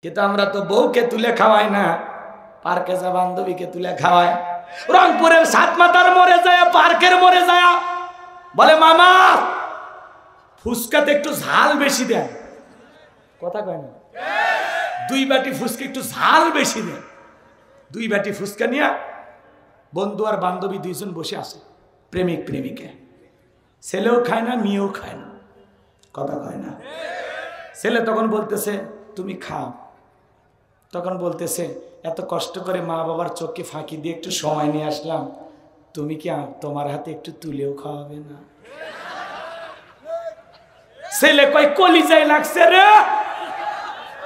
কিন্তু আমরা তো বউকে তুলে খাওয়াই না, পার্কে যা বান্ধবীকে তুলে খাওয়ায়। রংপুরের সাতমাতার মোড়ে যায়, পার্কের মোড়ে যায়, বলে মামা ফুচকাতে একটু ঝাল বেশি দেন। কথা কয় না, 2 বাটি ফুচকা একটু ঝাল বেশি দেন। 2 বাটি ফুচকা নিয়ে বন্ধু আর বান্ধবী 2 জন বসে আছে, প্রেমিক প্রেমিকা। ছেলেও খায় না, মেয়েও খায় না। কথা কয় না। ছেলে তখন বলতেছে তুমি খাও। তখন বলতেছে এত কষ্ট করে মা বাবার চোখে ফাঁকি দিয়ে একটু সময় নিয়ে আসলাম, তুমি কি তোমার হাতে একটু তুলেও খাওয়াবে না? ছেলে কয় কলিজাই লাগছে রে,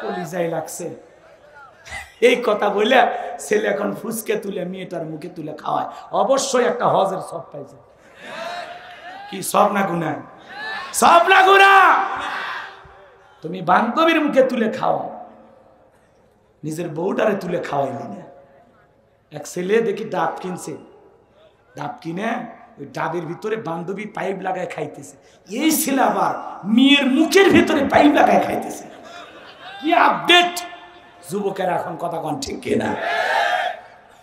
কলিজাই লাগছে। এই কথা বলে ছেলে এখন ফুসকে তুলে মেয়েটার মুখে তুলে খাওয়ায়। অবশ্যই একটা হজের সব পাইছে। কি সব না গুনাহ? সব না গুনাহ। তুমি বান্ধবীর মুখে তুলে খাওয়াও, নিজের বউটারে তুলে খাওয়াইলি না। এক ছেলে দেখি ডাব কিনছে, ডাব কিনে ওই ডাবের ভিতরে বান্ধবী পাইপ লাগায় খাইতেছে। এই ছেলে আবার মেয়ের মুখের ভিতরে পাইপ লাগায় খাইতেছে। কি আপডেট যুবকেরা এখন, কথা কন ঠিক কিনা?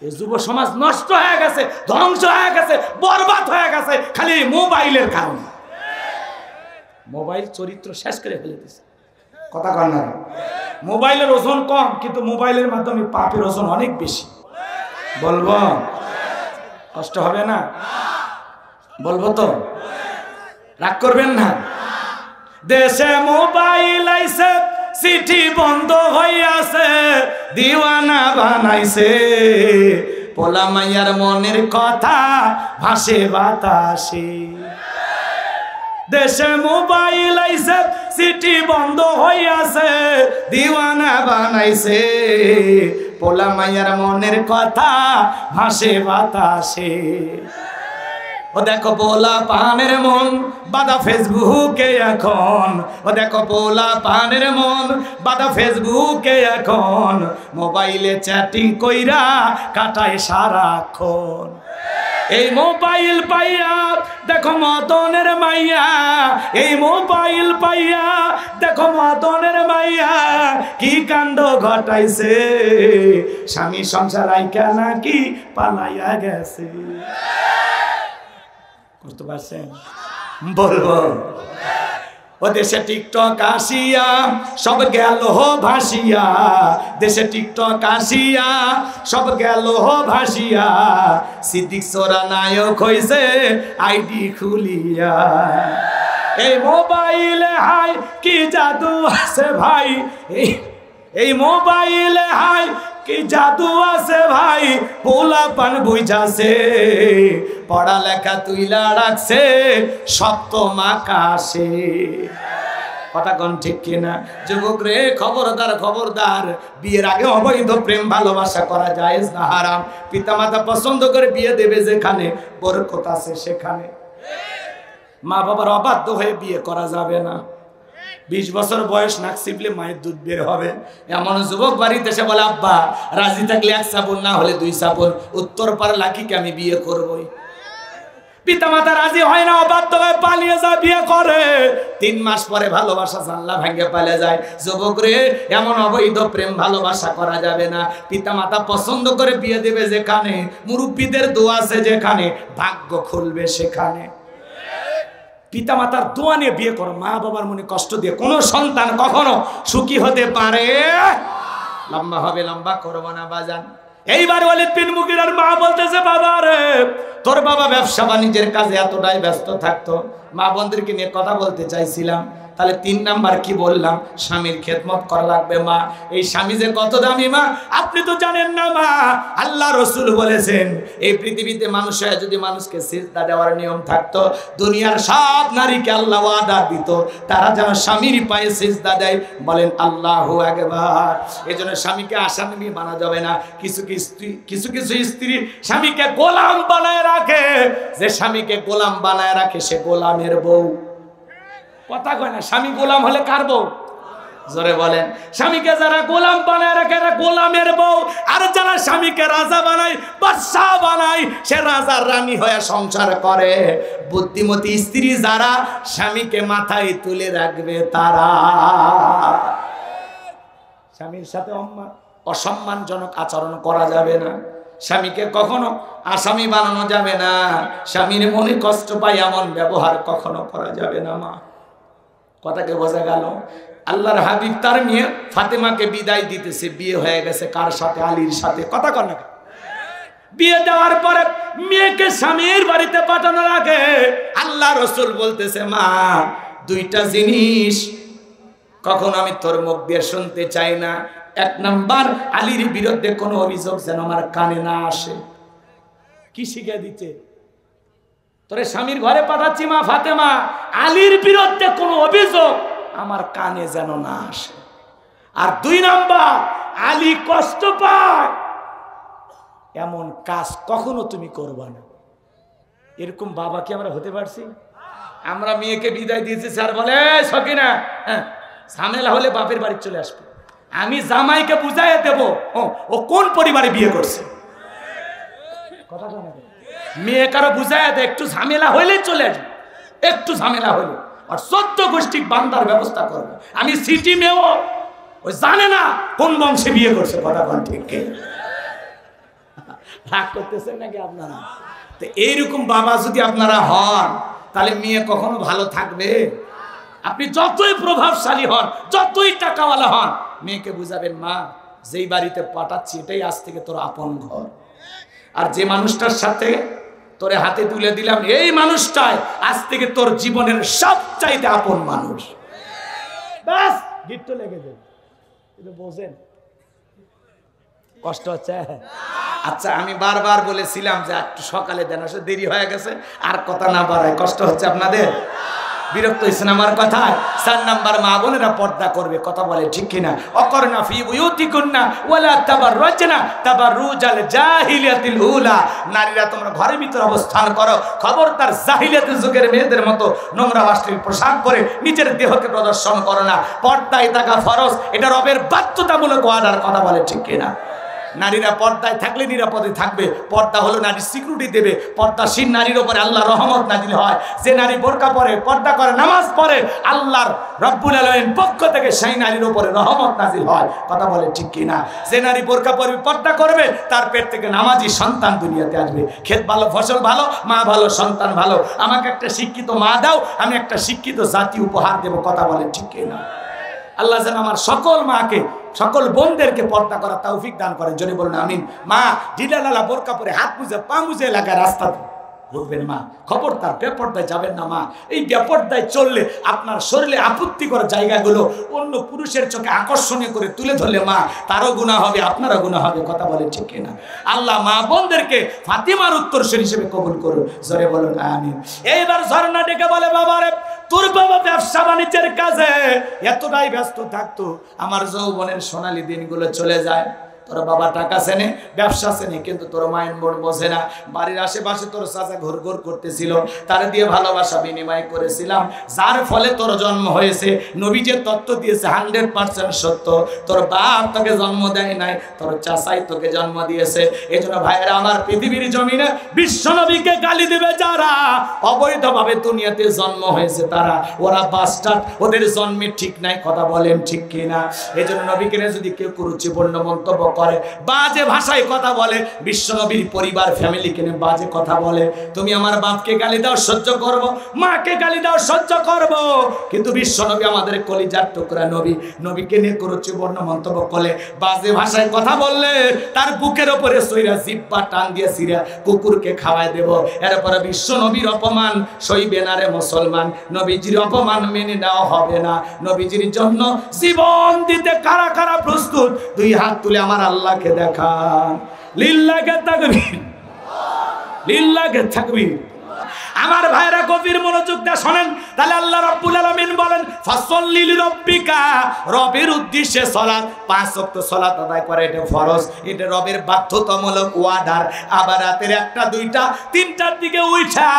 এই যুব সমাজ নষ্ট হয়ে গেছে, ধ্বংস হয়ে গেছে, বরবাদ হয়ে গেছে খালি মোবাইলের কারণে। মোবাইল চরিত্র শেষ করে ফেলে দিছে। কথা কন না? মোবাইলের ওজন কম, কিন্তু মোবাইলের মাধ্যমে পাপের ওজন অনেক বেশি। বলবো? কষ্ট হবে না? বলবো তো? রাগ করবেন না? দেশে মোবাইল আইছে, চিঠি বন্ধ হইয়াছে, দিওয়ানা বানাইছে, পোলা মাইয়ার মনের কথা ভাসে বাতাসে। দেশে মোবাইল আইছে, চিঠি বন্ধ হইয়াছে, দিওয়ানা বানাইছে, পোলা মাইয়ার মনের কথা ভাসে বাতাসে। ও দেখো পোলা পানের মন বাদা ফেসবুকে এখন, ও দেখো পোলা পানের মন বাদা ফেসবুকে এখন, মোবাইলে চ্যাটিং কইরা কাটায় সারাক্ষণ। এই মোবাইল পাইয়া দেখো মদনের মাইয়া, এই মোবাইল পাইয়া দেখো মদনের মাইয়া কি কাণ্ড ঘটাইছে, স্বামী সংসার আইকা নাকি পালাইয়া গেছে। বুঝতে পারছেন? বলবো? ও দেশে টিকটক আসিয়া সব গেল ভাসিয়া, দেশে টিকটক আসিয়া সব গেল ভাসিয়া, সিদ্দিক সোরা নায়ক হইছে আইডি খুলিয়া। এই মোবাইলে হাই কি জাদু আছে ভাই, এই মোবাইলে হাই কি জাদু আছে ভাই, পোলা পান বুঝাছে, পড়ালেখা তুইলা রাখছে সপ্তম আকাশে। কথা কোন ঠিক কিনা? যুবক রে খবরদার খবরদার, বিয়ের আগে অবৈধ প্রেম ভালোবাসা করা জায়েজ না, হারাম। পিতামাতা পছন্দ করে বিয়ে দেবে যেখানে, বরকত আছে সেখানে। মা বাবার অবাধ্য হয়ে বিয়ে করা যাবে না। 20 বছর বয়স নাক চিপলে মায়ের দুধ বের হবে। এমন যুবক বাড়িতে এসে বলে আব্বা রাজি থাকলে 1 চাপন, না হলে 2 চাপন, উত্তর পার লাকিকে আমি বিয়ে করবই। পিতামাতা রাজি হয় না, অবাধ্য হয়ে পালিয়ে যায়, বিয়ে করে। 3 মাস পরে ভালোবাসা জানলা ভেঙে পালিয়ে যায়। যুবক রে এমন অবৈধ প্রেম ভালোবাসা করা যাবে না। পিতামাতা পছন্দ করে বিয়ে দেবে যেখানে, মুরব্বীদের দোয়া আছে যেখানে, ভাগ্য খুলবে সেখানে। পিতামাতার দোয়া নিয়ে বিয়ে করো। মা বাবার মনে কষ্ট দিয়ে কোনো সন্তান কখনো সুখী হতে পারে? লম্বা হবে, লম্বা করবো না বাজান। এইবার ওয়ালিদ বিন মুগিরার মা বলতেছে বাবা রে, তোর বাবা ব্যবসা বাণিজ্যের কাজে এতটাই ব্যস্ত থাকতো, মা বোনদেরকে নিয়ে কথা বলতে চাইছিলাম। তাহলে 3 নাম্বার কি বললাম? স্বামীর খেদমত করা লাগবে। মা, এই স্বামী যে কত দামি মা আপনি তো জানেন না মা। আল্লাহ রসুল বলেছেন এই পৃথিবীতে মানুষের যদি মানুষকে সিজদা দেওয়ার নিয়ম থাকতো, দুনিয়ার সব নারীকে আল্লাহ ওয়াদা দিত তারা যেন স্বামীর পায়ে সিজদা দেয়। বলেন আল্লাহু আকবার। এজন্য স্বামীকে আসামি মানা যাবে না। কিছু কিছু স্ত্রী স্বামীকে গোলাম বানায় রাখে। যে স্বামীকে গোলাম বানায় রাখে সে গোলামের বউ। কথা কয় না? স্বামী গোলাম হলে কার বউ? জোরে বলেন। স্বামীকে যারা গোলাম বানায় রাখে এরা গোলামের বউ, আর যারা স্বামীকে রাজা বানায়, বাদশা বানায়, সে রাজার রানী হয়ে সংসার করে। বুদ্ধিমতী স্ত্রী যারা স্বামীকে মাথায় তুলে রাখবে তারা। স্বামীর সাথে অসম্মানজনক আচরণ করা যাবে না। স্বামীকে কখনো আসামি বানানো যাবে না। স্বামীর মনে কষ্ট পায় এমন ব্যবহার কখনো করা যাবে না। মা, কথাকে বোঝা গেল? আল্লাহর হাবিব তার মেয়ে ফাতেমাকে বিদায় দিতেছে, বিয়ে হয়ে গেছে কার সাথে? আলীর সাথে। কথা কন না? বিয়ে দেওয়ার পরে মেয়েকে স্বামীর বাড়িতে পাঠানোর আগে আল্লাহ রসুল বলতেছে, মা, দুইটা জিনিস কখন আমি তোর মুখ দিয়ে শুনতে চাই না। এক নাম্বার, আলীর বিরুদ্ধে কোনো অভিযোগ যেন আমার কানে না আসে। কি শিখে দিচ্ছে? তোরে স্বামীর ঘরে পাঠাচ্ছি মা ফাতেমা, আলীর বিরুদ্ধে কোনো অভিযোগ আমার কানে যেন না আসে। আর দুই নাম্বার, আলী কষ্ট পায় এমন কাজ কখনো তুমি করবা না। এরকম বাবা কি আমরা হতে পারছি? আমরা মেয়েকে বিদায় দিয়েছি, স্যার বলে সকিনা, হ্যাঁ, ঝামেলা হলে বাপের বাড়ি চলে আসবে। আমি জামাইকে বুঝাই দেব ও কোন পরিবারে বিয়ে করছে। কথা বলে মেয়ে কারো বুঝাই দে, একটু ঝামেলা হইলে চলে আসবে, একটু ঝামেলা হইলে আর 14 গোষ্ঠী বান্দার ব্যবস্থা করবে। আমি সিটি মেয়েও ওই জানে না কোন বংশে বিয়ে করছে। কথা বল ঠিক? রাগ করতেছেন নাকি আপনারা? তো এইরকম বাবা যদি আপনারা হন, তাহলে মেয়ে কখনো ভালো থাকবে? আপনি যতই প্রভাবশালী হন, যতই টাকাওয়ালা হন, মেয়েকে বুঝাবেন, মা, যেই বাড়িতে পাঠাচ্ছি এটাই আজ থেকে তোর আপন ঘর। আর যে মানুষটার সাথে তোরে হাতে তুলে দিলাম, এই মানুষটাই আজ থেকে তোর জীবনের সবচাইতে আপন মানুষ। ব্যাস, গিট্টো লেগে যাবে। এটা বোঝেন? কষ্ট হচ্ছে? আচ্ছা, আমি বারবার বলেছিলাম যে একটু সকালে দেন, আসলে দেরি হয়ে গেছে, আর কথা না বাড়ায়। কষ্ট হচ্ছে আপনাদের? বিরক্ত হয়েছেন আমার কথায়? 4 নাম্বার, মা বোনেরা পর্দা করবে। কথা বলে ঠিক কিনা? অকরনা ফি বুয়ুতিকুন্না ওয়ালা তাবাররাজনা তাবাররুজাল জাহিলিয়াতিল উলা। নারীরা তোমরা ঘরের ভিতর অবস্থান করো, খবরদার জাহিলিয়াতের যুগের মেয়েদের মতো নোংরা অশ্লীল পোশাক পরে নিজের দেহকে প্রদর্শন করো না। পর্দায় থাকা ফরজ, এটা রবের বাধ্যতামূলক অর্ডার। কথা বলে ঠিক কিনা? নারীরা পর্দায় থাকলে নিরাপদে থাকবে। পর্দা হলো নারী সিকিউরিটি দেবে। পর্দাশীল নারীর উপরে আল্লাহর রহমত নাজিল হয়। যে নারী বোরকা পরে, পর্দা করে, নামাজ পড়ে, আল্লাহর রব্বুল আলামিন পক্ষ থেকে সেই নারীর উপরে রহমত নাজিল হয়। কথা বলে ঠিক কিনা? যে নারী বোরকা পরবে, পর্দা করবে, তার পেট থেকে নামাজি সন্তান দুনিয়াতে আসবে। ক্ষেত ভালো, ফসল ভালো, মা ভালো, সন্তান ভালো। আমাকে একটা শিক্ষিত মা দাও, আমি একটা শিক্ষিত জাতি উপহার দেব। কথা বলে ঠিক কিনা? আল্লাহ যেন আমার সকল মাকে, সকল বোনদেরকে পর্দা করা তৌফিক দান করেন। জোরে বলুন আমিন। মা, ঢিলাঢালা বোরকা পরে হাত মুজে পা মুজে এলাকায় রাস্তা ঘুরবেন মা, খবরদার বেপর্দায় যাবেন না মা। এই বেপর্দায় চললে আপনার শরীরে আপত্তিকর জায়গাগুলো অন্য পুরুষের চোখে আকর্ষণীয় করে তুলে ধরলে মা, তারও গুনাহ হবে, আপনারও গুনাহ হবে। কথা বলে ঠিক কিনা? আল্লাহ মা বোনদেরকে ফাতিমার উত্তরসূরি হিসেবে কবুল করুন। জোরে বলুন আমিন। এইবার ঝর্ণা ডেকে বলে, বাবারে, তোর বাবা ব্যবসা বাণিজ্যের কাজে এতটাই ব্যস্ত থাকতো, আমার যৌবনের সোনালী দিনগুলো চলে যায়। তোর বাবা টাকা চেনে, ব্যবসা চেনে, কিন্তু তোর মায়ের বোন বোঝে না। বাড়ির আশেপাশে তোর চাচা ঘোর ঘোর করতেছিল, তার দিয়ে ভালোবাসা বিনিময় করেছিলাম, যার ফলে তোর জন্ম হয়েছে। নবী যে তত্ত্ব দিয়েছে 100% সত্য। তোর বাপ তোকে জন্ম দেয় নাই, তোর চাচাই তোকে জন্ম দিয়েছে। এই জন্য ভাইয়েরা আমার, পৃথিবীর জমিনে বিশ্ব নবীকে গালি দেবে যারা অবৈধভাবে দুনিয়াতে জন্ম হয়েছে, তারা ওরা বাস্টার্ড, ওদের জন্মের ঠিক নাই। কথা বলেন ঠিক কিনা? এই জন্য নবীকে যদি কেউ কুরুচিপূর্ণ মন্তব্য করে, বাজে ভাষায় কথা বলে, বিশ্বনবীর পরিবার ফ্যামিলিকে নিয়ে বাজে কথা বলে, তুমি আমার বাপকে গালি দাও সহ্য করব, মাকে গালি দাও সহ্য করব, কিন্তু বিশ্বনবী আমাদের কলিজার টুকরা নবী, নবীকে নিয়ে কুরুচিপূর্ণ মন্তব্য করলে, বাজে ভাষায় কথা বললে, তার বুকের উপরে সইরা জিহ্বা টান দিয়ে সিরা কুকুরকে খাওয়ায় দেব। এরপরে বিশ্বনবীর অপমান সইবে না রে মুসলমান। নবীজির অপমান মেনে নেওয়া হবে না। নবীজির জন্য জীবন দিতে কারা কারা প্রস্তুত? 2 হাত তুলে আমার আল্লাহকে দেখান। লিল্লাহি তাকবীর, লিল্লাহি তাকবীর। আমার ভাইরা গভীর মনোযোগ দিয়ে শোনেন। তাহলে আল্লাহ রাব্বুল আলামিন বলেন, ফাসল্লি লিরাব্বিকা, রবের উদ্দেশ্যে সালাত, 5 ওয়াক্ত সালাত আদায় করে, এটা ফরজ, এটা রবের বাধ্যতামূলক অর্ডার। আবার রাতের 1টা 2টা 3টার দিকে উঠা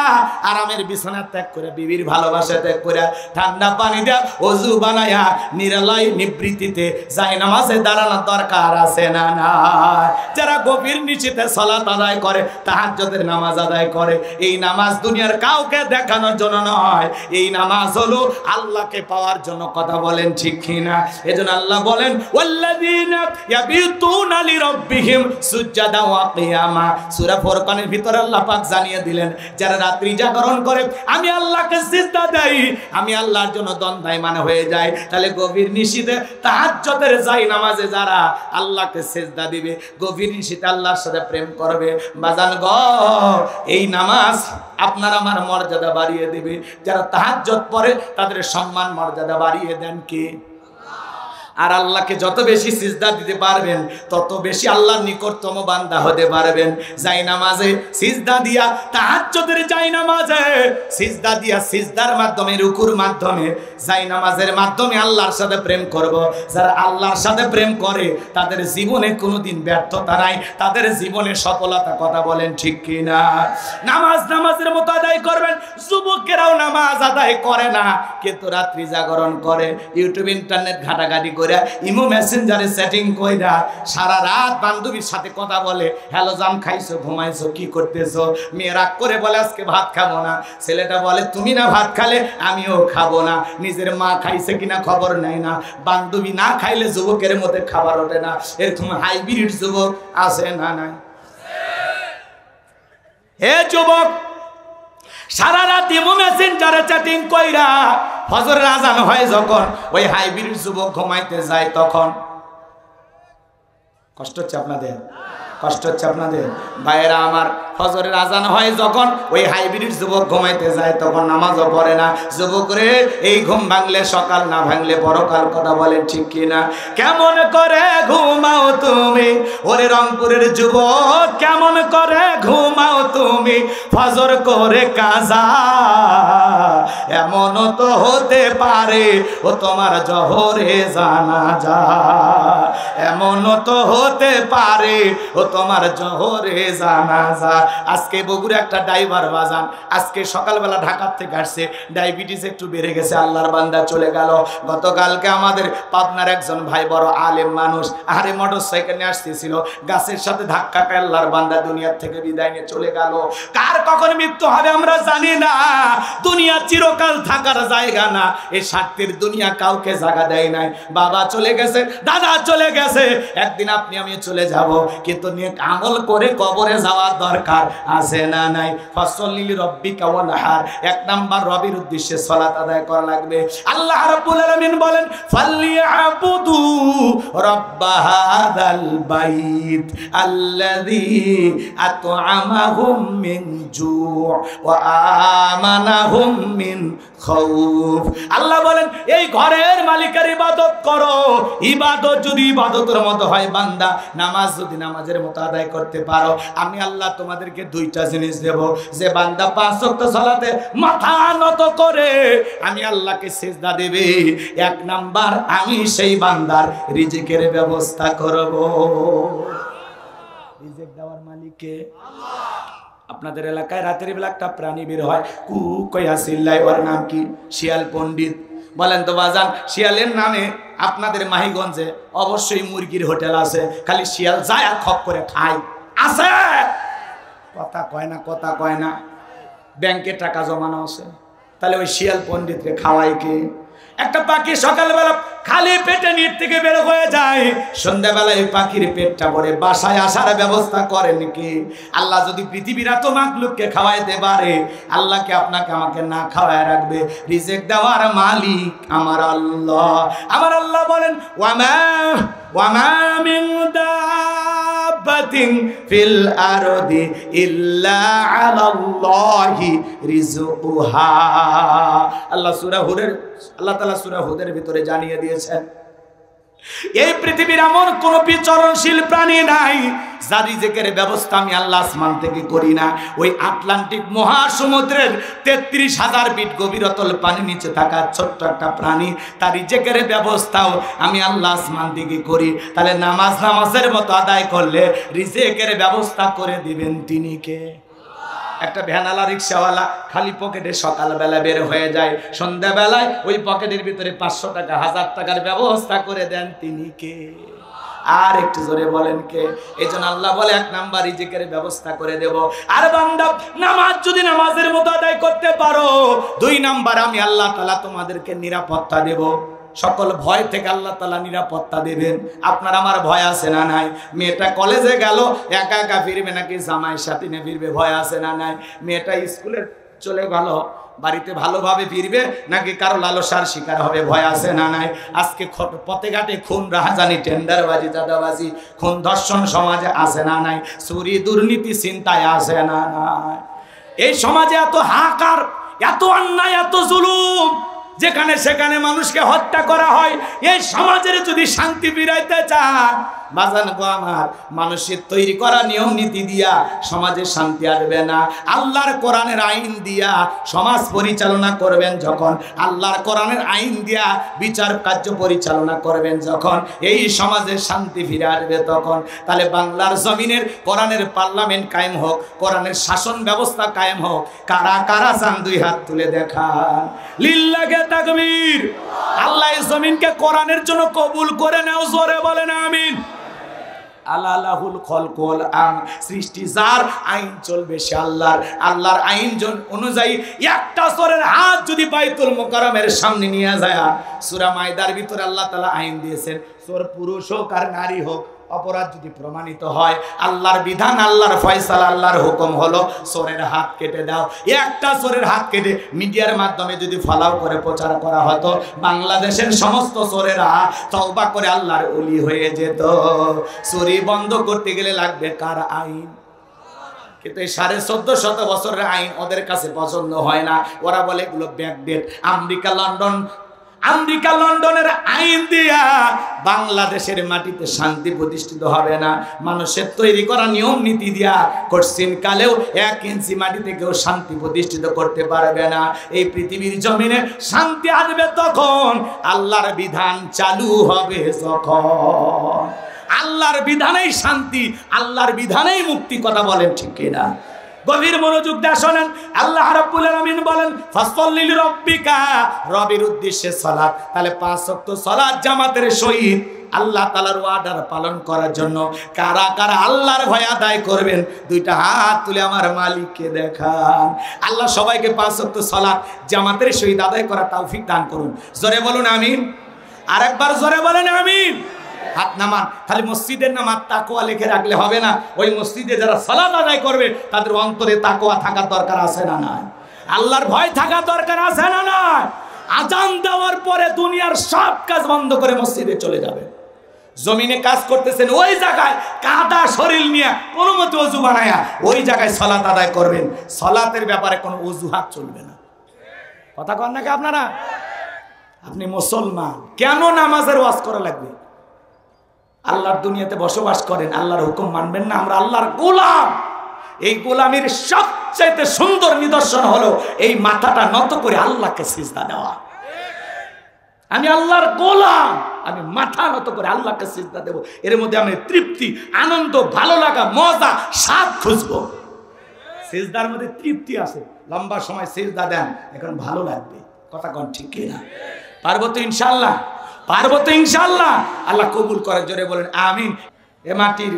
আরামের বিছানা ত্যাগ করে, বিবির ভালোবাসা ত্যাগ করে, ঠান্ডা পানি দিয়ে ওযু বানায়া নিরালাই নিবৃত্তিতে যায় নামাজে দাঁড়ানোর দরকার আছে না না? যারা গভীর নিশিতে সালাত আদায় করে, তাহাজ্জুদের নামাজ আদায় করে, এই নামাজ নামাজ দুনিয়ার কাউকে দেখানোর জন্য নয়, এই নামাজ হলো আল্লাহকে পাওয়ার জন্য। কথা বলেন ঠিক কিনা? এজন্য আল্লাহ বলেন ওয়াল্লাযীনা ইয়াবিতুনা লিরাব্বিহিম সুজদান ওয়া কিয়ামা। সূরা ফুরকানের ভিতরে আল্লাহ পাক জানিয়ে দিলেন, যারা রাত্রি জাগরণ করে আমি আল্লাহকে সিজদা দেই, আমি আল্লাহর জন্য দণ্ডায়মান হয়ে যায়। তাহলে গভীর নিশিতে তাহাজ্জুদের যাই নামাজে যারা আল্লাহকে সিজদা দিবে, গভীর নিশিতে আল্লাহর সাথে প্রেম করবে, বাজান গো এই নামাজ আপনার আমার মর্যাদা বাড়িয়ে দিবে। যারা তাহাজ্জুদ পড়ে তাদের সম্মান মর্যাদা বাড়িয়ে দেন কে? আর আল্লাহকে যত বেশি সিজদা দিতে পারবেন তত বেশি আল্লাহর নিকটতম বান্দা হতে পারবেন। যাই নামাজে সিজদা দিয়া, তাহাজ্জুদের যাই নামাজে সিজদা দিয়া, সিজদার মাধ্যমে, রুকুর মাধ্যমে, যাই নামাজের মাধ্যমে আল্লাহর সাথে প্রেম করব। যারা আল্লাহর সাথে প্রেম করে তাদের জীবনে কোনোদিন ব্যর্থতা নাই, তাদের জীবনে সফলতা। কথা বলেন ঠিক কিনা? নামাজের মতো আদায় করবেন। যুবকেরাও নামাজ আদায় করে না, কিন্তু রাত্রি জাগরণ করে, ইউটিউব ইন্টারনেট ঘাটাঘাটি করে, ইমো মেসেঞ্জারে সেটিং কইরা সারা রাত বান্ধবীর সাথে কথা বলে, হ্যালো জান খাইছো, ঘুমাইছো, কি করতেছো? মেয়ে রাগ করে বলে আজকে ভাত খাবো না। ছেলেটা বলে তুমি না ভাত খালে আমিও খাবো না। নিজের মা খাইছে কিনা খবর নেয় না। বান্ধবী না খাইলে যুবকের মধ্যে খাবার ওঠে না। এরকম হাইব্রিড যুবক আছে না নাই? হে যুবক, সারা রাত ইমো মেসেঞ্জারে চ্যাটিং কইরা ফজরের আজান হয় যখন, ওই হাইব্রিড যুবক ঘুমাইতে যায় তখন কষ্ট হচ্ছে আপনাদের? কষ্ট হচ্ছে আপনাদের? ভাইয়েরা আমার, ফজরের আজান হয় যখন, ওই হাইব্রিড যুবক ঘুমাইতে যায় তখন নামাজও পড়ে না। যুবক রে, এই ঘুম ভাঙলে সকাল, না ভাঙলে পরকাল। কথা বলেন ঠিক কিনা? কেমন করে ঘুমাও তুমি ওরে রংপুরের যুবক, কেমন করে ঘুমাও তুমি ফজর করে কাজা? এমন তো হতে পারে ও তোমার জোহরে জানাজা, এমন তো হতে পারে ও তোমার জোহরে জানাজা। আজকে বগুড়া একটা ড্রাইভার বাজান, আজকে সকালবেলা ঢাকার থেকে আসছে, ডায়াবেটিস একটু বেড়ে গেছে, আল্লাহর বান্দা চলে গেল। গতকালকে আমাদের পাবনার একজন ভাই, বড় আলেম মানুষ, আরে মোটর সাইকেল নিয়ে আসতেছিল, গাছের সাথে ধাক্কা খায় আল্লাহর বান্দা দুনিয়ার থেকে বিদায় নিয়ে চলে গেল। কার কখন মৃত্যু হবে আমরা জানি না। দুনিয়া চিরকাল থাকার জায়গা না, এই স্বার্থের দুনিয়া কাউকে জায়গা দেয় নাই। বাবা চলে গেছে, দাদা চলে গেছে, একদিন আপনি আমি চলে যাব, কিন্তু নেক আমল করে কবরে যাওয়ার দরকার আছে না নাই? ফাসল্লি লিরাব্বিকা ওয়ানহার, এক নাম্বার রবির উদ্দেশ্যে সালাত আদায় করা লাগবে। আল্লাহ রাব্বুল আলামিন বলেন ফালইয়াবুদু রাব্ব হাযাল বাইত আল্লাযী আত'আমাহুম মিন জু' ওয়া আমানাহুম মিন খাউফ। আল্লাহ বলেন এই ঘরের মালিকের ইবাদত করো। ইবাদত যদি ইবাদতের মতো হয় বান্দা, নামাজ যদি নামাজের মতো আদায় করতে পারো, আমি আল্লাহ তোমাদেরকে দুইটা জিনিস দেব। যে বান্দা 5 ওয়াক্ত সালাতে মাথা নত করে আমি আল্লাহকে সিজদা দেবে, এক নাম্বার আমি সেই বান্দার রিজিকের ব্যবস্থা করব। রিজিক দেওয়ার মালিক কে? আল্লাহ। আপনাদের এলাকায় রাতের বেলা একটা প্রাণী বের হয়, কু কয়া চিল্লায়, ওর নাম কি? শিয়াল পণ্ডিত। বলেন তো বাজান, শিয়ালের নামে আপনাদের মাহিগঞ্জে অবশ্যই মুরগির হোটেল আছে, খালি শিয়াল যায় আর খপ করে খায়। আছে? কথা কয় না, কথা কয় না। ব্যাংকে টাকা জমানো আছে, তাহলে ওই শিয়াল পণ্ডিতকে খাওয়াই কে? একটা পাখি সকালবেলা খালি পেটে নিট থেকে বের হয়ে যায়, সন্ধ্যাবেলায় পাখির পেটটা ভরে বাসায় আসার ব্যবস্থা করেন কি? আল্লাহ যদি পৃথিবীর এত মাখলুককে খাওয়াইতে পারে, আল্লাহকে আপনাকে আমাকে না খাওয়ায় রাখবে? রিজিক দেওয়ার মালিক আমার আল্লাহ। আমার আল্লাহ বলেন ওয়ামা মিন দাব্বাতিন ফিল আরদি ইল্লা আলাল্লাহি রিজকুহা। আল্লাহ তাআলা সূরা হুদের ভিতরে জানিয়ে দিয়েছেন, এই পৃথিবীর এমন কোন বিচরণশীল প্রাণী নাই যার রিজিকের ব্যবস্থা আমি আল্লাহ আসমান থেকে করি না। ওই আটলান্টিক মহাসমুদ্রের 33,000 ফিট গভীরতল পানির নিচে থাকা ছোট্ট একটা প্রাণী, তার রিজিকের ব্যবস্থাও আমি আল্লাহ আসমান থেকে করি। তাহলে নামাজের মতো আদায় করলে রিজিকের ব্যবস্থা করে দিবেন তিনি কে? একটা ভ্যানালা রিক্সাওয়ালা খালি পকেটে সকালবেলা বের হয়ে যায়, সন্ধ্যাবেলায় ওই পকেটের ভিতরে 500 টাকা 1000 টাকার ব্যবস্থা করে দেন তিনি কে? আর একটু জোরে বলেন কে? এজন্য আল্লাহ বলে 1 নাম্বার রিজিকের ব্যবস্থা করে দেব। আর বান্দা নামাজ যদি নামাজের মতো আদায় করতে পারো, 2 নাম্বার আমি আল্লাহ তাআলা তোমাদেরকে নিরাপত্তা দেব। সকল ভয় থেকে আল্লাহ তাআলা নিরাপত্তা দেবেন। আপনার আমার ভয় আছে না নাই? মেয়েটা কলেজে গেল, একা একা ফিরবে নাকি জামাইয়ের সাথে নিয়ে ফিরবে, ভয় আছে না নাই? মেয়েটা স্কুলে চলে গেল, বাড়িতে ভালোভাবে ফিরবে নাকি কারো লালসার শিকার হবে, ভয় আছে না নাই? আজকে পথে ঘাটে খুন, রাহাজানি, টেন্ডারবাজি, দাদাবাজি, খুন ধর্ষণ সমাজে আছে না নাই? চুরি, দুর্নীতি, চিন্তায় আছে না নাই? এই সমাজে এত হাহাকার, এত অন্যায়, এত জুলুম, যেখানে সেখানে মানুষকে হত্যা করা হয়। এই সমাজের যদি শান্তি ফিরাইতে চান, বাজান গো আমার, মানুষের তৈরি করা নিয়ম নীতি দিয়া সমাজে শান্তি আসবে না। আল্লাহর কোরআনের আইন দিয়া সমাজ পরিচালনা করবেন যখন, আল্লাহর কোরআনের আইন দিয়া বিচার কার্য পরিচালনা করবেন যখন, এই সমাজে শান্তি ফিরে আসবে তখন। তাহলে বাংলার জমিনের কোরআনের পার্লামেন্ট কায়েম হোক, কোরআনের শাসন ব্যবস্থা কায়েম হোক। কারা কারা চান 2 হাত তুলে দেখান। লিল্লাহে তাকবীর। আল্লাহ এই জমিনকে কোরআনের জন্য কবুল করে নাও, জোরে বলেন আমিন। আল্লাহুল খলকুল আম, সৃষ্টি যার, আইন চলবে সে আল্লাহর। আল্লাহর আইন অনুযায়ী একটা চোরের হাত যদি বাইতুল মুকাররমের সামনে নিয়ে যায়, সূরা মাইদার ভিতরে আল্লাহ তাআলা আইন দিয়েছেন, চোর পুরুষ হোক আর নারী হোক, অপরাধ যদি প্রমাণিত হয়, আল্লাহর বিধান, আল্লাহর ফয়সালা, আল্লাহর হুকুম হলো চোরের হাত কেটে দাও। একটা চোরের হাত কেটে মিডিয়ার মাধ্যমে যদি ফলাও করে প্রচার করা হতো, বাংলাদেশের সমস্ত চোরেরা তওবা করে আল্লাহর ওলি হয়ে যেত। চুরি বন্ধ করতে গেলে লাগবে কার? আইন। কিন্তু এই 1450 বছরের আইন ওদের কাছে পছন্দ হয় না। ওরা বলে এগুলো ব্যাকডেট। আমেরিকা লন্ডনের আইন দিয়া বাংলাদেশের মাটিতে শান্তি প্রতিষ্ঠিত হবে না। মানুষের তৈরি করা নিয়ম নীতি দিয়া কঠিন কালেও 1 ইঞ্চি মাটিতে কেউ শান্তি প্রতিষ্ঠিত করতে পারবে না। এই পৃথিবীর জমিনে শান্তি আসবে তখন, আল্লাহর বিধান চালু হবে যখন। আল্লাহর বিধানেই শান্তি, আল্লাহর বিধানেই মুক্তি। কথা বলেন ঠিক কিনা? গভীর মনোযোগ দিয়ে শোনেন। আল্লাহ রাব্বুল আলামিন বলেন, ফাসল্লি লিরাব্বিকা, রবের উদ্দেশ্যে সালাত। তাহলে 5 ওয়াক্ত সালাত জামাতের সহিত আল্লাহ তাআলার ওয়ার্ডার পালন করার জন্য কারা কারা আল্লাহর ভয় আদায় করবেন? 2টা হাত তুলে আমার মালিককে দেখান। আল্লাহ সবাইকে 5 ওয়াক্ত সালাত জামাতের সহিত আদায় করার তৌফিক দান করুন। জোরে বলুন আমিন। আরেকবার জোরে বলেন আমিন। হাত নামান। খালি মসজিদের নামাজ তাকওয়া লিখে রাখলে হবে না। ওই মসজিদে যারা সালাত আদায় করবে তাদের অন্তরে তাকওয়া থাকার দরকার আছে না নাই? আল্লাহর ভয় থাকার দরকার আছে না নাই? আজান দেওয়ার পরে দুনিয়ার সব কাজ বন্ধ করে মসজিদে চলে যাবে। জমিনে কাজ করতেছেন, ওই জায়গায় কাদা শরীর নিয়ে কোনো মতে ওযু বানায়া ওই জায়গায় সালাত আদায় করবেন। সালাতের ব্যাপারে কোনো অজুহাত চলবে না। কথা কন নাকি আপনারা? আপনি মুসলমান, কেন নামাজের ওয়াজ করা লাগবে? আল্লাহর দুনিয়াতে বসবাস করেন, আল্লাহর হুকুম মানবেন না? আমরা আল্লাহর গোলাম। এই গোলামির সবচেয়ে সুন্দর নিদর্শন হলো এই মাথাটা নত করে আল্লাহকে সিজদা দেওয়া। আমি আল্লাহর গোলাম, আমি মাথা নত করে আল্লাহকে সিজদা দেব। এর মধ্যে আমি তৃপ্তি, আনন্দ, ভালো লাগা, মজা, স্বাদ খুঁজবো। সিজদার মধ্যে তৃপ্তি আছে। লম্বা সময় সিজদা দেন, এখন ভালো লাগবে। কথা কোন ঠিক কিনা? পারবো তো ইনশাআল্লাহ? পারবো তো ইনশাআল্লাহ? আল্লাহ কবুল করে, জোরে বলেন আমিন। এ মাটির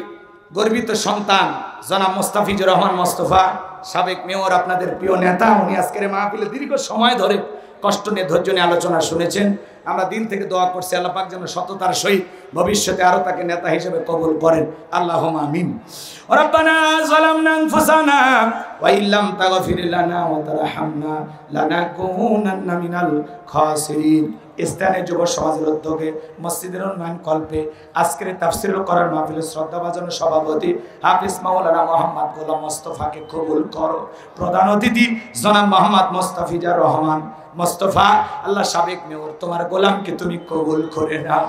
গর্বিত সন্তান জনাব মোস্তাফিজুর রহমান মোস্তফা, সাবেক মেয়র, আপনাদের প্রিয় নেতা। উনি আজকের মাহফিলে দীর্ঘ সময় ধরে কষ্ট নিয়ে, ধৈর্য নিয়ে আলোচনা শুনেছেন। আমরা দিন থেকে দোয়া করছি আল্লাহ পাক যেন সততার সহিত ভবিষ্যতে আরো তাকে নেতা হিসেবে কবুল করেন। আল্লাহুম্মা আমিন। রব্বানা যালামনা আনফুসানা ওয়া ইল্লাম তাগফির লানা ওয়া তারহামনা লানাকুনান্না মিনাল খাসিরিন। স্থানীয় যুব সমাজের উদ্যোগে মসজিদের উন্নয়ন কল্পে আজকের তাফসীর করার মাহফিলের শ্রদ্ধাভাজন সভাপতি হাফিজ মাওলানা মোহাম্মদ গোলাম মোস্তফাকে কবুল করো। প্রধান অতিথি জনাব মোহাম্মদ মোস্তাফিজুর রহমান মোস্তফা, আল্লাহ সাবেক মেয়র, তোমার গোলামকে তুমি কবুল করে নাও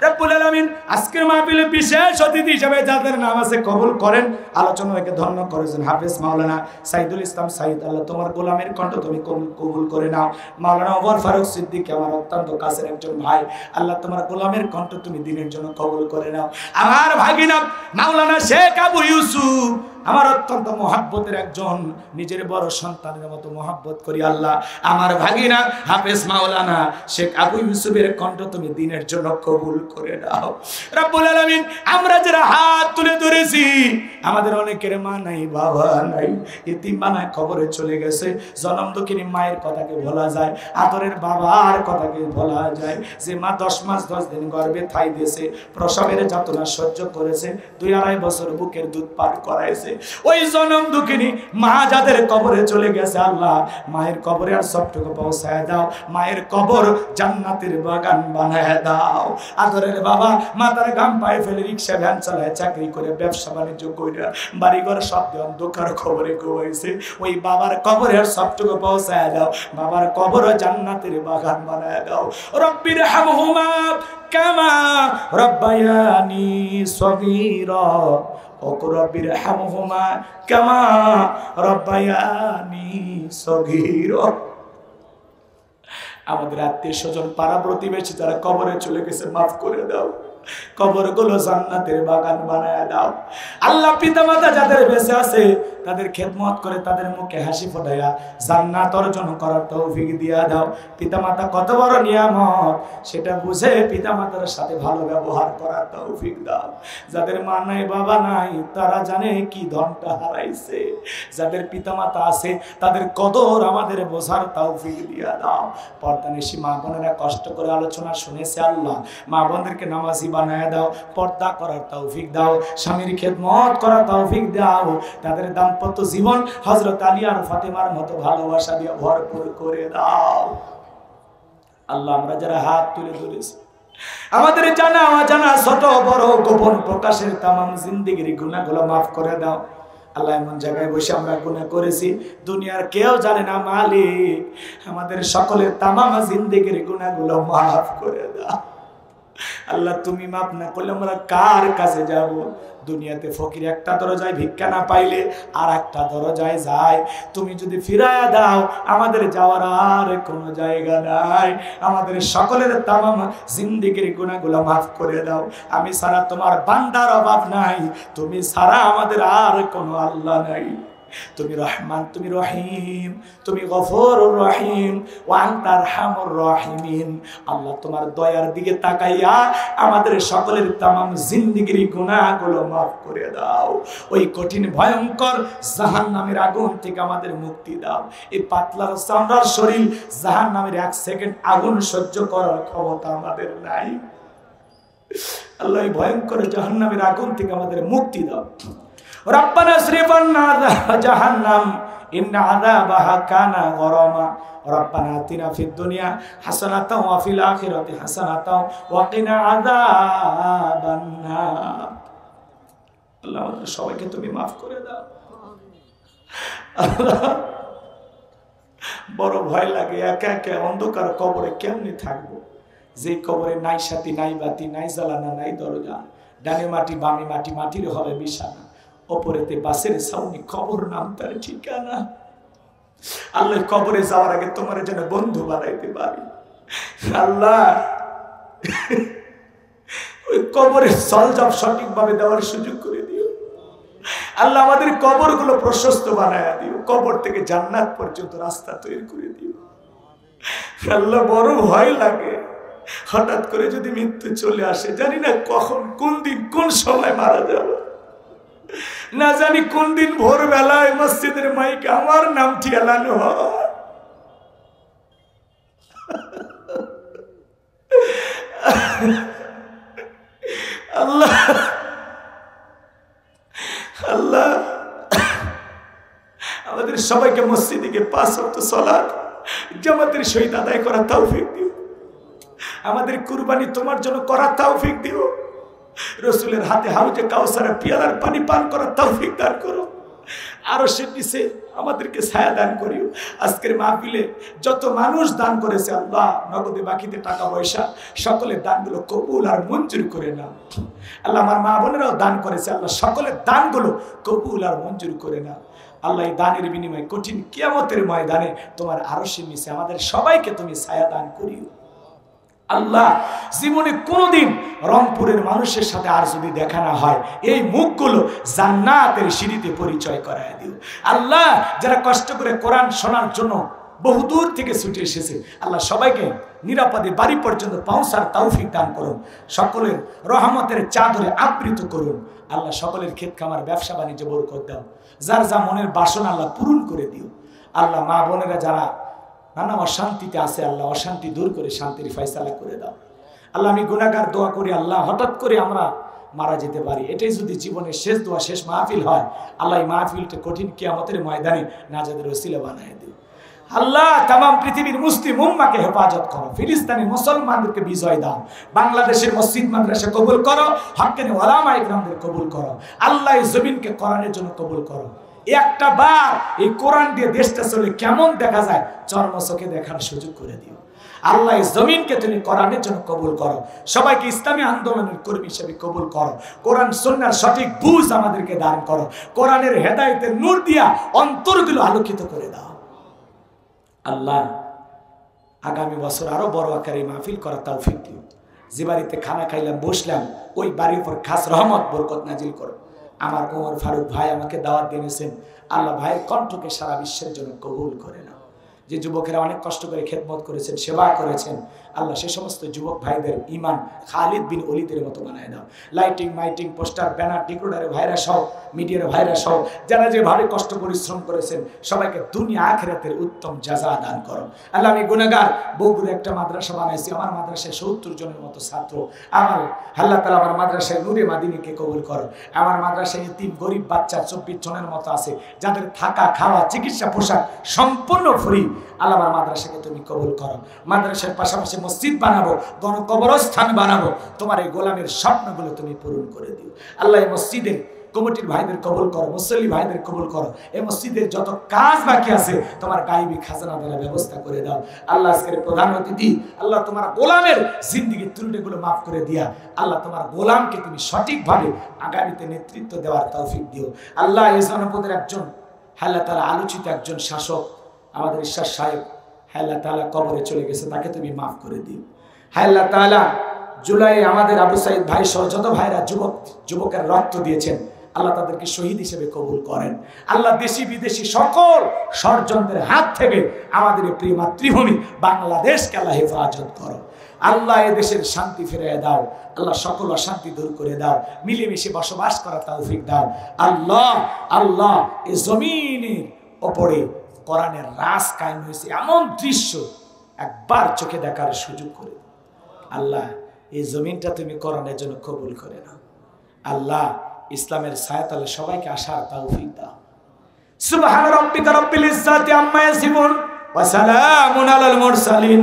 রব্বুল আলামিন। আজকের মাহফিলে বিশেষ অতিথি হিসেবে যাদের নাম আছে কবুল করেন। আলোচনাকে ধন্য করেছেন হাফেজ মাওলানা সাইদুল ইসলাম সাইদ, আল্লাহ তোমার গোলামের কণ্ঠ তুমি কবুল করে নাও। মাওলানা ওমর ফারুক সিদ্দিক, আমার অত্যন্ত কাছের একজন ভাই, আল্লাহ তোমার গোলামের কণ্ঠ তুমি দিনের জন্য কবুল করে নাও। আমার ভাগিনা মাওলানা শেখ আবু ইউসুফ, আমার অত্যন্ত মহাব্বতের একজন, নিজের বড় সন্তানের মতো মহাব্বত করি আল্লাহ। আমার ভাগিনা হাফেজ মাওলানা শেখ আবু ইউসুফের কণ্ঠ তুমি দিনের জন্য কবুল করে নাও রব্বুল আলামিন। আমরা যারা হাত তুলে ধরেছি, আমাদের অনেকের মা নাই, বাবা নাই, ইতিমবানায় কবরে চলে গেছে। জনম দুঃখিনী মায়ের কথাকে ভোলা যায়, আদরের বাবার কথাকে ভোলা যায়, যে মা 10 মাস 10 দিন গর্ভে ঠাই দিয়েছে, প্রসবের যাতনা সহ্য করেছে, 2-2.5 বছর বুকের দুধ পান করাইছে। ওই জনম দুঃখিনী মা যাদের কবরে চলে গেছে, আল্লাহ মায়ের কবরে আর সবটুকু পৌঁছায় দাও, মায়ের কবর জান্নাতের বাগান বানায় দাও। আদরের বাবা মাথার ঘাম পায়ে ফেলে রিক্সা ভ্যান চালায়, চাকরি করে, ব্যবসা বাণিজ্য করে, বাড়িঘর সব অন্ধকার কবরে ঘুমাইছে, ওই বাবার কবরে আর সবটুকু পৌঁছায় দাও, বাবার কবর জান্নাতের বাগান বানায় দাও। রব্বির হামহুমা কামা রব্বায়ানি সগীরা, ও রব্বির হামহুমা কামা রব্বায়ানি সগীরা। আমাদের আত্মীয় স্বজন, পাড়া প্রতিবেশী যারা কবরে চলে গেছে, মাফ করে দাও, কবরগুলো জান্নাতের বাগান বানায় দাও। আল্লাহ পিতামাতা যাদের বেঁচে আছে, তাদের খেদমত করে, তাদের মুখে হাসি ফোটাইয়া জান্নাত অর্জন করার তৌফিক দিয়া দাও। পিতামাতা কত বড় নিয়ামত, সেটা বুঝে পিতামাতার সাথে ভালো ব্যবহার করার তৌফিক দাও। যাদের মা নাই, বাবা নাই, তারা জানে কি ধনটা হারাইছে। যাদের পিতামাতা আছে, তাদের কদর আমাদের বোঝার তৌফিক দিয়া দাও। পর্দানিশী মা বোনেরা কষ্ট করে আলোচনা শুনেছে, আল্লাহ মা বোনদেরকে নামাজি বানায় দাও, পর্দা করার তৌফিক দাও, স্বামীর খেদমত করার তৌফিক দাও, তাদের দাম্পত্য জীবন হযরত আলী আর ফাতেমার মতো ভালোবাসা দিয়ে ভরপুর করে দাও। আল্লাহ আমরা যারা হাত তুলে ধরেছি, আমাদের জানা অজানা ছোট বড় গোপন প্রকাশের তামাম জিন্দেগির গুনাহগুলো মাফ করে দাও। আল্লাহ এমন জায়গায় বসে আমরা গুনাহ করেছি, দুনিয়ার কেউ জানে না মালিক, আমাদের সকলের তামাম জিন্দেগির গুনাহগুলো মাফ করে দাও। আল্লাহ তুমি মাফ না করলে আমরা কার কাছে যাব? দুনিয়াতে ফকির একটা দরজায় ভিক্ষা না পাইলে আর একটা দরজায় যায়, তুমি যদি ফিরায়া দাও আমাদের যাওয়ার আর কোনো জায়গা নাই। আমাদের সকলের তামাম জিন্দেগির গুনাহগুলো মাফ করে দাও। আমি ছাড়া তোমার বান্দার অভাব নাই, তুমি ছাড়া আমাদের আর কোনো আল্লাহ নাই। তুমি রহমান, তুমি রহিম, তুমি গফুরুর রহিম, ওয়া আনতা আরহামুর রাহিমিন। আল্লাহ তোমার দয়ার দিকে তাকাইয়া আমাদের সকলের তামাম জিন্দেগির গুনাহগুলো মাফ করে দাও। ওই কঠিন ভয়ঙ্কর জাহান্নামের আগুন থেকে আমাদের মুক্তি দাও। এই পাতলার চামড়ার শরীর জাহান্নামের 1 সেকেন্ড আগুন সহ্য করার ক্ষমতা আমাদের নাই। আল্লাহ এই ভয়ঙ্কর জাহান্নামের আগুন থেকে আমাদের মুক্তি দাও। রব্বানা আসরিফ আন্না জাহান্নাম ইন্না আযাবাহা কানা গরামা। রব্বানা আতিনা ফিদ দুনিয়া হাসানাতাও ওয়া ফিল আখিরাতি হাসানাতাও ওয়া কিনা আযাবান নার। আল্লাহ আমাদের সবাইকে তুমি মাফ করে দাও। আল্লাহ বড় ভয় লাগে, একা একা অন্ধকার কবরে কেমনে থাকবো? যে কবরে নাই সাথী, নাই বাতি, নাই জ্বালানা, নাই দরজা, ডানে মাটি বামে মাটি, মাটির হবে বিছানা, ওপরেতে বাসের ছাউনি, কবর নাম তার ঠিকানা। আল্লাহ কবরে যাওয়ার আগে তোমার যেন বন্ধু বানাইতে পারি। আল্লাহ ওই কবরের সলজব সঠিকভাবে দেওয়ার সুযোগ করে দিও। আল্লাহ আমাদের কবরগুলো প্রশস্ত বানায় দিও, কবর থেকে জান্নাত পর্যন্ত রাস্তা তৈরি করে দিও। আল্লাহ বড় ভয় লাগে, হঠাৎ করে যদি মৃত্যু চলে আসে, জানি না কখন, কোন দিন, কোন সময় মারা যাবে, না জানি কোন দিন ভোরবেলায় মসজিদের মাইকে আমার নামটি এলানো হয়। আল্লাহ আল্লাহ আমাদের সবাইকে মসজিদে গিয়ে 5 ওয়াক্ত সালাত জামাতের সহিত আদায় করার তৌফিক দিও। আমাদের কুরবানি তোমার জন্য করার তৌফিক দিও। রসুলের হাতে হাউজে কাউসারের পিয়ালার পানি পান করার তৌফিক দান করো। আরশের নিচে আমাদেরকে ছায়া দান করিও। আজকের মাহফিলে যত মানুষ দান করেছে, আল্লাহ নগদে বাকিতে টাকা পয়সা, সকলের দানগুলো কবুল আর মঞ্জুর করে নাও। আল্লাহ আমার মা বোনেরাও দান করেছে, আল্লাহ সকলের দানগুলো কবুল আর মঞ্জুর করে নাও। আল্লাহ এই দানের বিনিময়ে কঠিন কিয়ামতের ময়দানে তোমার আরশের নিচে আমাদের সবাইকে তুমি ছায়া দান করিও। আল্লাহ জীবনে কোনোদিন রংপুরের মানুষের সাথে আর যদি দেখা না হয়, এই মুখগুলো জান্নাতের সিঁড়িতে পরিচয় করায় দিও। আল্লাহ যারা কষ্ট করে কোরআন শোনার জন্য বহুদূর থেকে ছুটে এসেছে, আল্লাহ সবাইকে নিরাপদে বাড়ি পর্যন্ত পৌঁছার তৌফিক দান করুন। সকলের রহমতের চাদরে আবৃত করুন। আল্লাহ সকলের ক্ষেত খামার ব্যবসা বাণিজ্য বরকত দাও। যার যা মনের বাসনা আল্লাহ পূরণ করে দিও। আল্লাহ মা বোনেরা যারা নানা অশান্তিতে আছে, আল্লাহ অশান্তি দূর করে শান্তির ফয়সালা করে দাও। আল্লাহ আমি গুনাহগার দোয়া করি, আল্লাহ হঠাৎ করে আমরা মারা যেতে পারি, এটাই যদি জীবনের শেষ দোয়া, শেষ মাহফিল হয়, আল্লাহ এই মাহফিলটা কঠিন কিয়ামতের ময়দানে নাজাতের ওসিলা বানায় দিও। আল্লাহ তামাম পৃথিবীর মুসলিম উম্মাকে হেফাজত করো, ফিলিস্তিনি মুসলমানদেরকে বিজয় দাও, বাংলাদেশের মসজিদ মাদ্রাসা কবুল করো, হক্কানি ওলামা ইকরামদের কবুল করো। আল্লাহ এই জমিনকে কোরআনের জন্য কবুল করো। একটা বার এই কোরআন দিয়ে দেশটা চলে কেমন দেখা যায় চর্ম চোখে দেখার সুযোগ করে দিও। আল্লাহ এই জমিনকে তুমি কোরআনের জন্য কবুল করো। সবাইকে ইসলামী আন্দোলনের কর্মী হিসেবে কবুল করো। কোরআন সুন্নাহর সঠিক বুঝ আমাদেরকে দান করো। কোরআনের হেদায়েতের নূর দিয়া অন্তরগুলো আলোকিত করে দাও। আল্লাহ আগামী বছর আরো বড় আকারে মাহফিল করার তৌফিক দিও। যে বাড়িতে খানা খাইলাম বসলাম, ওই বাড়ির উপর খাস রহমত বরকত নাজিল করো। আমার ওমর ফারুক ভাই আমাকে দাওয়াত দিয়েছেন, আল্লাহ ভাইয়ের কণ্ঠকে সারা বিশ্বের জন্য কবুল করে নাও। যে যুবকেরা অনেক কষ্ট করে খেদমত করেছেন, সেবা করেছেন, আল্লাহ সে সমস্ত যুবক ভাইদের ঈমান খালিদ বিন ওলীদের মতো বানায় দাও। লাইটিং মাইটিং পোস্টার ব্যানার ডিকোডারের ভাইরা সহ, মিডিয়ার ভাইরা সহ যারা যেভাবে কষ্ট পরিশ্রম করেছেন সবাইকে দুনিয়া আখিরাতের উত্তম জাযা দান করো। আল্লাহ আমি গুনাহগার, বগুড়ায় একটা মাদ্রাসা বানাইছি, আমার মাদ্রাসায় 70 জনের মতো ছাত্র। আমার আল্লাহ তাআলা আমার মাদ্রাসায় নূরে মাদিনীকে কবুল করো। আমার মাদ্রাসায় এতিম গরিব বাচ্চা 24 জনের মতো আছে, যাদের থাকা খাওয়া চিকিৎসা পোশাক সম্পূর্ণ ফ্রি। আল্লাহ আমার মাদ্রাসাকে তুমি কবুল করো। মাদ্রাসার পাশাপাশি মসজিদ বানাবো, গণকবরস্থান বানাবো, তোমার এই গোলামের স্বপ্নগুলো তুমি পূরণ করে দিও। আল্লাহ এই মসজিদের কমিটির ভাইদের কবুল করো, মুসল্লি ভাইদের কবুল করো। এই মসজিদের যত কাজ বাকি আছে তোমার গায়েবী খাজানা দ্বারা ব্যবস্থা করে দাও। আল্লাহ আজকের প্রধান অতিথি, আল্লাহ তোমার গোলামের জিন্দেগির ত্রুটিগুলো মাফ করে দিয়া আল্লাহ তোমার গোলামকে তুমি সঠিকভাবে আগামীতে নেতৃত্ব দেওয়ার তৌফিক দিও। আল্লাহ এই জনপদের একজন আল্লাহ তাআলা আলোচিত একজন শাসক আমাদের ঈশ্বর সাহেব আল্লাহ তাআলা কবরে চলে গেছে, তাকে তুমি মাফ করে দিও। আল্লাহ তাআলা জুলাই আমাদের আবু সাইদ ভাই সহ যত ভাইরা যুবকের রক্ত দিয়েছেন আল্লাহ তাদেরকে শহীদ হিসেবে কবুল করেন। আল্লাহ দেশি বিদেশি সকল ষড়যন্ত্রের হাত থেকে আমাদের এই প্রিয় মাতৃভূমি বাংলাদেশকে আল্লাহ হেফাজত করো। আল্লাহ এ দেশের শান্তি ফিরিয়ে দাও। আল্লাহ সকল অশান্তি দূর করে দাও, মিলেমিশে বসবাস করার তৌফিক দাও। আল্লাহ আল্লাহ এই জমিনের ওপরে কোরআনের রাজ কায়েম হয়েছে এমন দৃশ্য একবার চোখে দেখার সুযোগ করে আল্লাহ এই জমিনটা তুমি কোরআনের জন্য কবুল করে নাও। আল্লাহ ইসলামের ছায়াতলে সবাইকে আসার তৌফিক দাও। সুবহান রাব্বিকা রাব্বিল ইজ্জাতি আম্মা ইয়াসিফুন ওয়া সালামুন আলাল মুরসালিন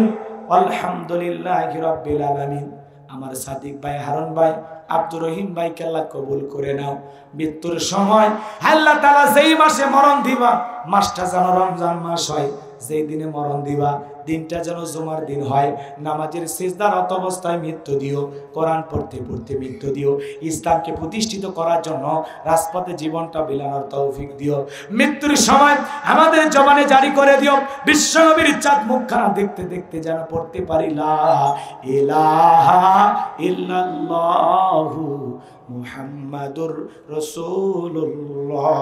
আলহামদুলিল্লাহি রাব্বিল আলামিন। আমার সাদিক ভাই, হারুন ভাই, আব্দুর রহিম ভাইকে আল্লাহ কবুল করে নাও। মৃত্যুর সময় আল্লাহ তাআলা যেই মাসে মরণ দিবা, মাসটা যেন রমজান মাস হয়, যেই দিনে মরণ দিবা দিনটা যেন জুমার দিন হয়, নামাজের সিজদারত অবস্থায় মৃত্যু দিও, কোরআন পড়তে পড়তে মৃত্যু দিও, ইসলামকে প্রতিষ্ঠিত করার জন্য রাজপথে জীবনটা বিলানোর তৌফিক দিও। মৃত্যুর সময় আমাদের জবানে জারি করে দিও বিশ্বনবীর চাঁদ মুখখানা দেখতে দেখতে যেন পড়তে পারি লা ইলাহা ইল্লাল্লাহু মুহাম্মাদুর রাসূলুল্লাহ।